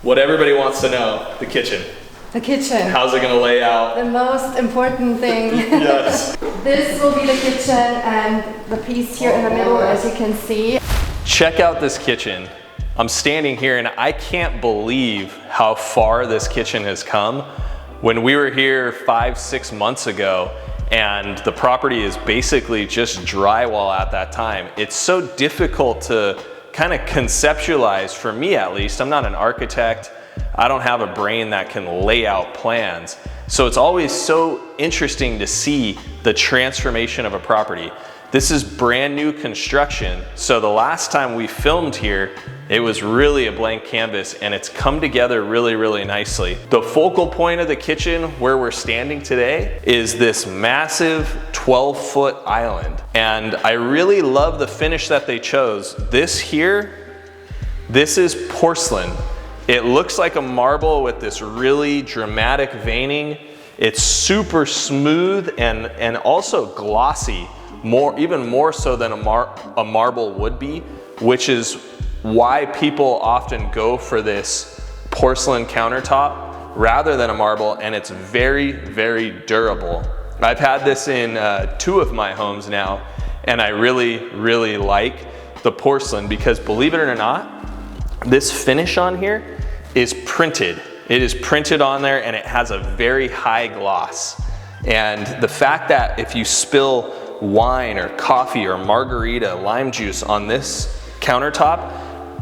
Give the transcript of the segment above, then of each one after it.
What everybody wants to know, the kitchen. The kitchen. How's it gonna lay out? The most important thing. Yes. This will be the kitchen and the piece here in the middle, as you can see. Check out this kitchen. I'm standing here and I can't believe how far this kitchen has come. When we were here 5-6 months ago, and the property is basically just drywall at that time, it's so difficult to kind of conceptualize, for me at least. I'm not an architect. I don't have a brain that can lay out plans. So it's always so interesting to see the transformation of a property. This is brand new construction. So the last time we filmed here, it was really a blank canvas, and it's come together really, really nicely. The focal point of the kitchen where we're standing today is this massive 12-foot island. And I really love the finish that they chose. This here, this is porcelain. It looks like a marble with this really dramatic veining. It's super smooth and also glossy, even more so than a marble would be, which is why people often go for this porcelain countertop rather than a marble, and it's very, very durable. I've had this in 2 of my homes now, and I really, really like the porcelain because, believe it or not, this finish on here is printed. It is printed on there, and it has a very high gloss. And the fact that if you spill wine or coffee or margarita, lime juice on this countertop,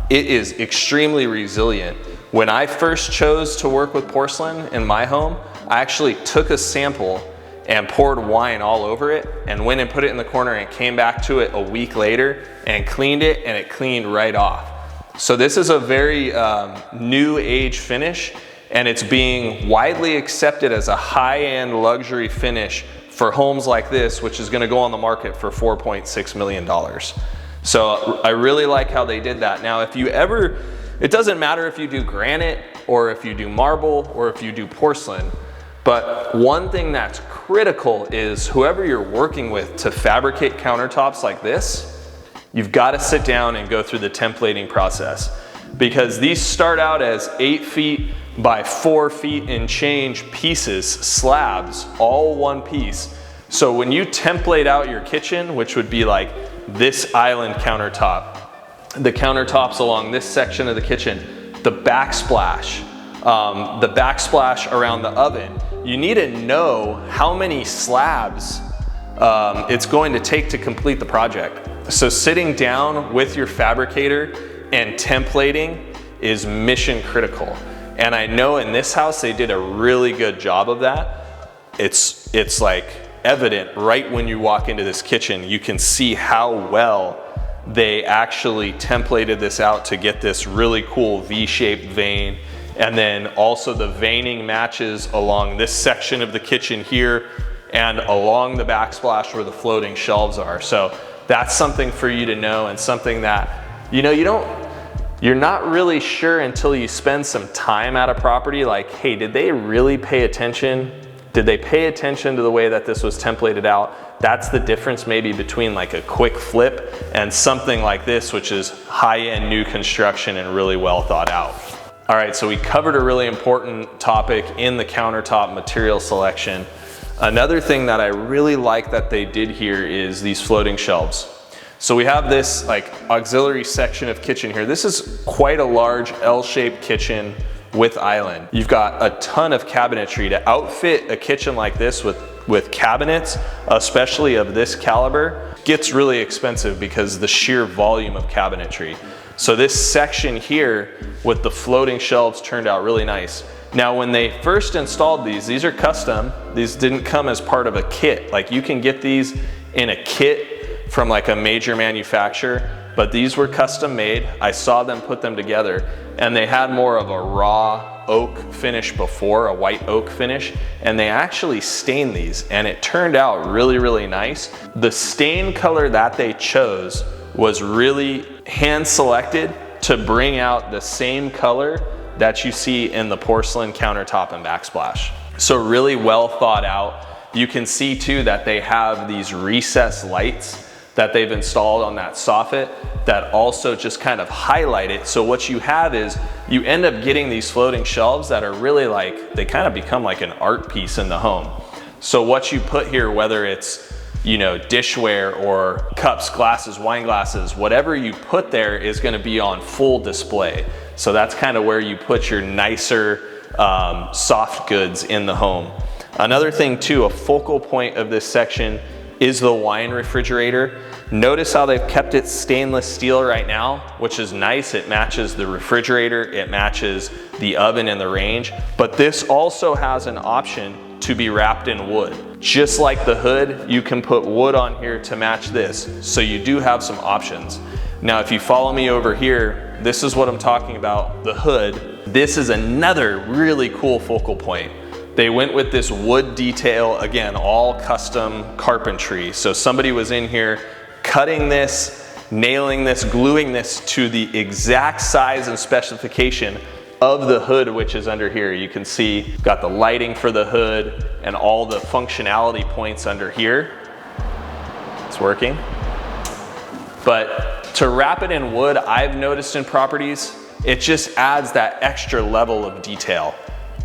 it is extremely resilient. When I first chose to work with porcelain in my home, I actually took a sample and poured wine all over it and went and put it in the corner and came back to it a week later and cleaned it, and it cleaned right off. So this is a very new age finish, and it's being widely accepted as a high-end luxury finish for homes like this, which is gonna go on the market for $4.6 million. So I really like how they did that. Now, if you ever, it doesn't matter if you do granite or if you do marble or if you do porcelain, but one thing that's critical is whoever you're working with to fabricate countertops like this, you've got to sit down and go through the templating process, because these start out as 8 feet by 4 feet and change pieces, slabs, all one piece. So when you template out your kitchen, which would be like this island countertop, the countertops along this section of the kitchen, the backsplash around the oven, you need to know how many slabs it's going to take to complete the project. So sitting down with your fabricator and templating is mission critical. And I know in this house they did a really good job of that. It's like evident right when you walk into this kitchen. You can see how well they actually templated this out to get this really cool V-shaped vein. And then also the veining matches along this section of the kitchen here and along the backsplash where the floating shelves are. So that's something for you to know, and something that, you're not really sure until you spend some time at a property, like, hey, did they really pay attention? Did they pay attention to the way that this was templated out? That's the difference maybe between like a quick flip and something like this, which is high-end new construction and really well thought out. All right, so we covered a really important topic in the countertop material selection. Another thing that I really like that they did here is these floating shelves. So we have this like auxiliary section of kitchen here. This is quite a large L-shaped kitchen with island. You've got a ton of cabinetry. To outfit a kitchen like this with cabinets, especially of this caliber, gets really expensive because the sheer volume of cabinetry. So this section here with the floating shelves turned out really nice. Now, when they first installed these are custom. These didn't come as part of a kit. Like, you can get these in a kit from like a major manufacturer, but these were custom made. I saw them put them together, and they had more of a raw oak finish before, a white oak finish, and they actually stained these, and it turned out really, really nice. The stain color that they chose was really hand selected to bring out the same color that you see in the porcelain countertop and backsplash. So really well thought out. You can see too that they have these recessed lights that they've installed on that soffit that also just kind of highlight it. So what you have is you end up getting these floating shelves that are really like, they kind of become like an art piece in the home. So what you put here, whether it's, you know, dishware or cups, glasses, wine glasses, whatever you put there is gonna be on full display. So that's kind of where you put your nicer soft goods in the home. Another thing too, a focal point of this section is the wine refrigerator. Notice how they've kept it stainless steel right now, which is nice. It matches the refrigerator, it matches the oven and the range, but this also has an option to be wrapped in wood. Just like the hood, you can put wood on here to match this. So you do have some options. Now, if you follow me over here, this is what I'm talking about, the hood. This is another really cool focal point. They went with this wood detail, again, all custom carpentry. So somebody was in here cutting this, nailing this, gluing this to the exact size and specification of the hood, which is under here. You can see got the lighting for the hood and all the functionality points under here. It's working. But to wrap it in wood, I've noticed in properties, it just adds that extra level of detail.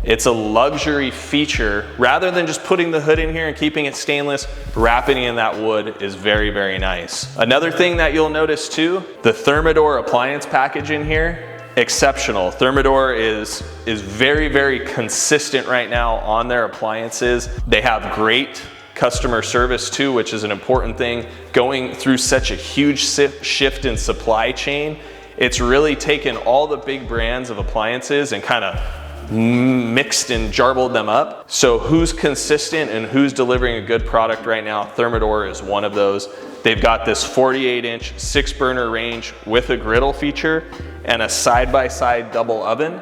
It's a luxury feature. Rather than just putting the hood in here and keeping it stainless, wrapping it in that wood is very, very nice. Another thing that you'll notice too, the Thermador appliance package in here, exceptional. Thermador is very, very consistent right now on their appliances. They have great customer service too, which is an important thing. Going through such a huge shift in supply chain, it's really taken all the big brands of appliances and kind of mixed and jarbled them up. So who's consistent and who's delivering a good product right now? Thermador is one of those. They've got this 48-inch 6-burner range with a griddle feature and a side-by-side double oven,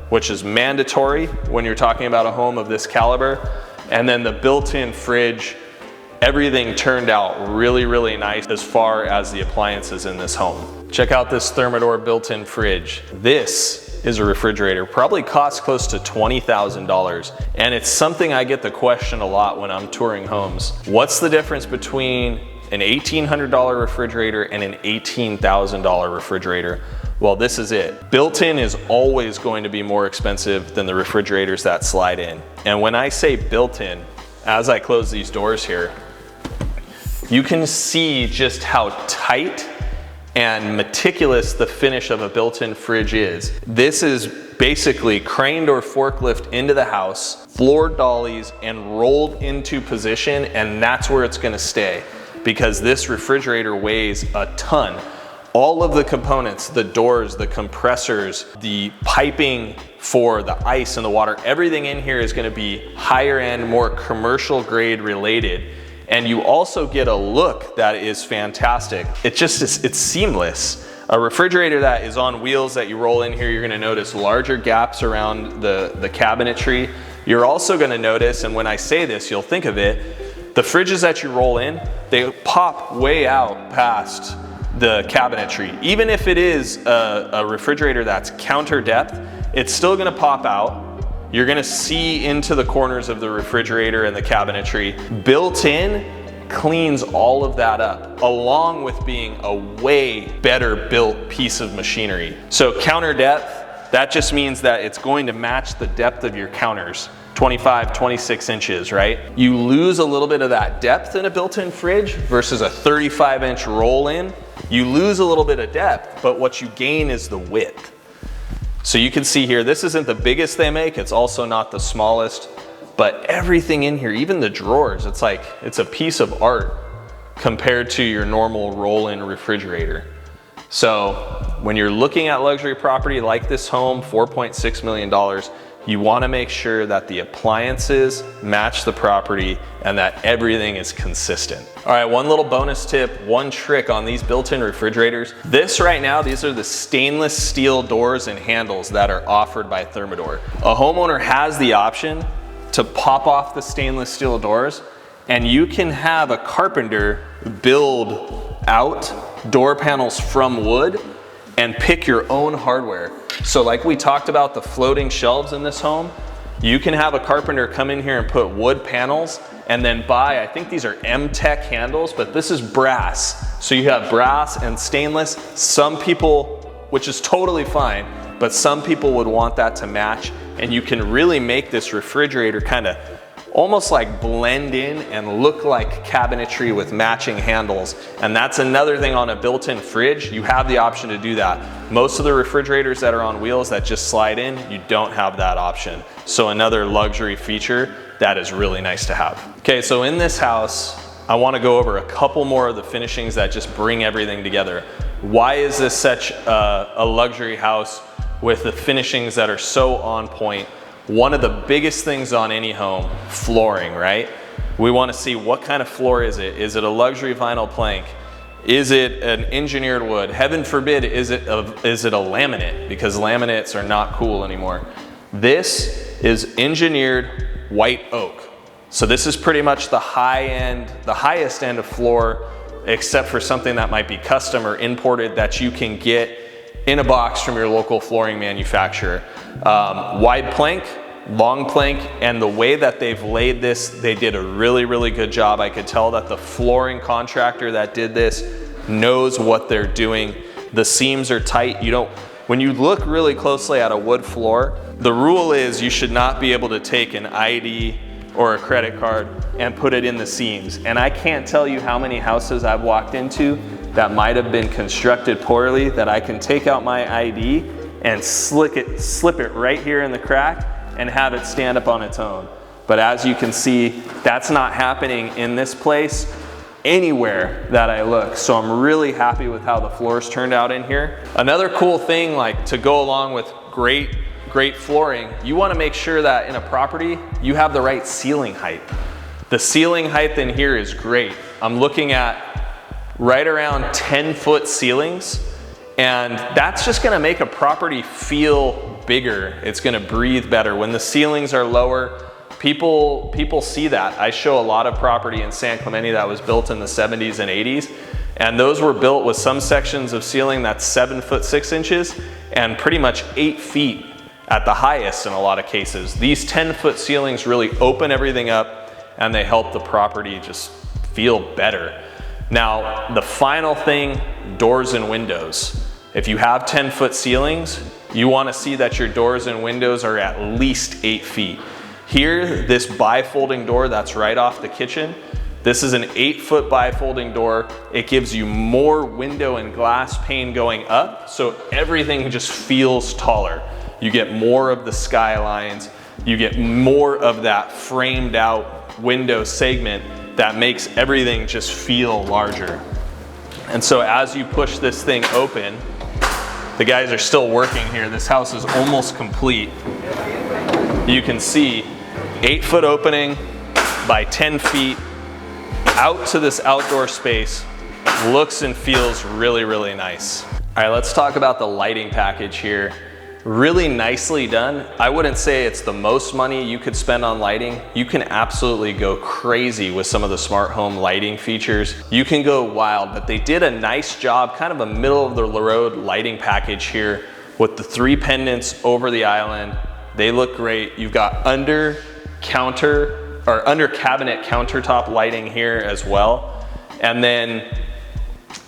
which is mandatory when you're talking about a home of this caliber. And then the built-in fridge. Everything turned out really, really nice as far as the appliances in this home. Check out this Thermador built-in fridge. This is a refrigerator, probably costs close to $20,000. And it's something I get the question a lot when I'm touring homes. What's the difference between an $1,800 refrigerator and an $18,000 refrigerator? Well, this is it. Built-in is always going to be more expensive than the refrigerators that slide in. And when I say built-in, as I close these doors here, you can see just how tight and meticulous the finish of a built-in fridge is. This is basically craned or forklift into the house, floor dollies, and rolled into position, and that's where it's gonna stay because this refrigerator weighs a ton. All of the components, the doors, the compressors, the piping for the ice and the water, everything in here is gonna be higher end, more commercial grade related. And you also get a look that is fantastic. It just is, it's seamless. A refrigerator that is on wheels that you roll in here, you're gonna notice larger gaps around the cabinetry. You're also gonna notice, and when I say this, you'll think of it, the fridges that you roll in, they pop way out past the cabinetry. Even if it is a refrigerator that's counter depth, it's still gonna pop out. You're gonna see into the corners of the refrigerator and the cabinetry. Built in cleans all of that up, along with being a way better built piece of machinery. So counter depth, that just means that it's going to match the depth of your counters. 25, 26 inches, right? You lose a little bit of that depth in a built-in fridge versus a 35-inch roll-in. You lose a little bit of depth, but what you gain is the width. So you can see here, this isn't the biggest they make, it's also not the smallest, but everything in here, even the drawers, it's like, it's a piece of art compared to your normal roll-in refrigerator. So when you're looking at luxury property like this home, $4.6 million, you wanna make sure that the appliances match the property and that everything is consistent. All right, one little bonus tip, one trick on these built-in refrigerators. This right now, these are the stainless steel doors and handles that are offered by Thermador. A homeowner has the option to pop off the stainless steel doors, and you can have a carpenter build out door panels from wood and pick your own hardware. So like we talked about the floating shelves in this home, you can have a carpenter come in here and put wood panels and then buy, I think these are M-Tech handles, but this is brass. So you have brass and stainless. Some people, which is totally fine, but some people would want that to match, and you can really make this refrigerator kind of almost like blend in and look like cabinetry with matching handles. And that's another thing on a built-in fridge, you have the option to do that. Most of the refrigerators that are on wheels that just slide in, you don't have that option. So another luxury feature that is really nice to have. Okay, so in this house, I want to go over a couple more of the finishings that just bring everything together. Why is this such a luxury house with the finishings that are so on point? One of the biggest things on any home, flooring, right? We want to see what kind of floor is it? Is it a luxury vinyl plank? Is it an engineered wood? Heaven forbid, is it a laminate? Because laminates are not cool anymore. This is engineered white oak. So this is pretty much the highest end of floor, except for something that might be custom or imported that you can get in a box from your local flooring manufacturer. Wide plank, long plank, and the way that they've laid this, they did a really, really good job. I could tell that the flooring contractor that did this knows what they're doing. The seams are tight. When you look really closely at a wood floor, the rule is you should not be able to take an ID or a credit card and put it in the seams. And I can't tell you how many houses I've walked into that might have been constructed poorly, that I can take out my ID and slip it right here in the crack and have it stand up on its own. But as you can see, that's not happening in this place anywhere that I look. So I'm really happy with how the floors turned out in here. Another cool thing, like to go along with great flooring, you want to make sure that in a property, you have the right ceiling height. The ceiling height in here is great. I'm looking at right around 10-foot ceilings, and that's just gonna make a property feel bigger. It's gonna breathe better. When the ceilings are lower, people see that. I show a lot of property in San Clemente that was built in the 70s and 80s, and those were built with some sections of ceiling that's 7 foot 6 inches and pretty much 8 feet at the highest in a lot of cases. These 10-foot ceilings really open everything up, and they help the property just feel better. Now, the final thing, doors and windows. If you have 10-foot ceilings, you want to see that your doors and windows are at least 8 feet. Here, this bifolding door that's right off the kitchen, this is an 8-foot bifolding door. It gives you more window and glass pane going up, so everything just feels taller. You get more of the skylines, you get more of that framed out window segment that makes everything just feel larger. And so as you push this thing open, the guys are still working here. This house is almost complete. You can see 8-foot opening by 10 feet out to this outdoor space. Looks and feels really, really nice. All right, let's talk about the lighting package here. Really nicely done. I wouldn't say it's the most money you could spend on lighting. You can absolutely go crazy with some of the smart home lighting features. You can go wild, but they did a nice job, kind of a middle of the road lighting package here with the 3 pendants over the island. They look great. You've got under cabinet countertop lighting here as well. And then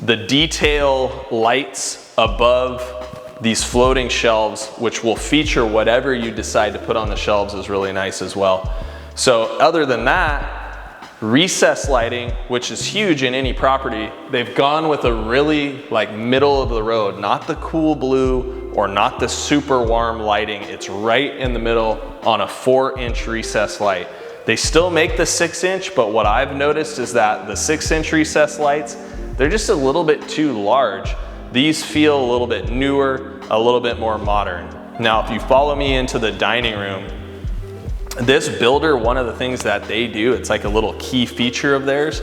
the detail lights above these floating shelves, which will feature whatever you decide to put on the shelves, is really nice as well. So other than that, recess lighting, which is huge in any property, they've gone with a really like middle of the road, not the cool blue or not the super warm lighting. It's right in the middle on a 4-inch recess light. They still make the 6-inch, but what I've noticed is that the 6-inch recess lights, they're just a little bit too large. These feel a little bit newer, a little bit more modern. Now, if you follow me into the dining room, this builder, one of the things that they do, it's like a little key feature of theirs,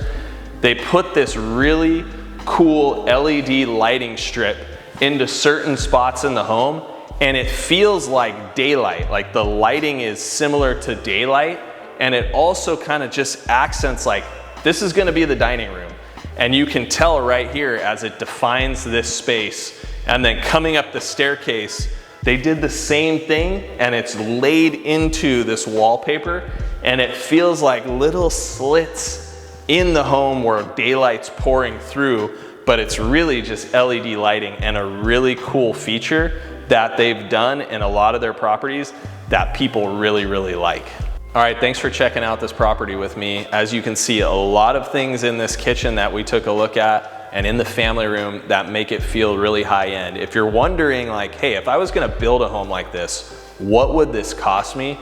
they put this really cool LED lighting strip into certain spots in the home, and it feels like daylight, like the lighting is similar to daylight, and it also kind of just accents like, this is gonna be the dining room. And you can tell right here as it defines this space. And then coming up the staircase, They did the same thing and it's laid into this wallpaper and it feels like little slits in the home where daylight's pouring through, but it's really just LED lighting and a really cool feature that they've done in a lot of their properties that people really, really like. All right, thanks for checking out this property with me. As you can see, a lot of things in this kitchen that we took a look at and in the family room that make it feel really high end. If you're wondering like, hey, if I was gonna build a home like this, what would this cost me?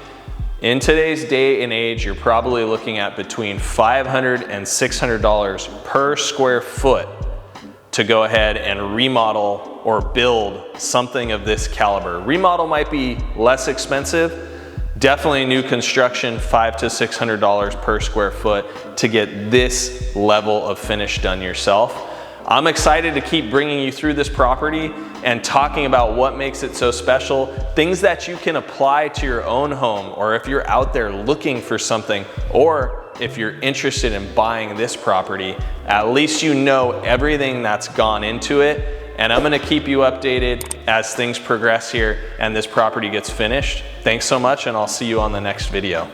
In today's day and age, you're probably looking at between $500 and $600 per square foot to go ahead and remodel or build something of this caliber. Remodel might be less expensive. Definitely new construction, $500 to $600 per square foot to get this level of finish done yourself. I'm excited to keep bringing you through this property and talking about what makes it so special, things that you can apply to your own home, or if you're out there looking for something, or if you're interested in buying this property, at least you know everything that's gone into it. And I'm gonna keep you updated as things progress here and this property gets finished. Thanks so much, and I'll see you on the next video.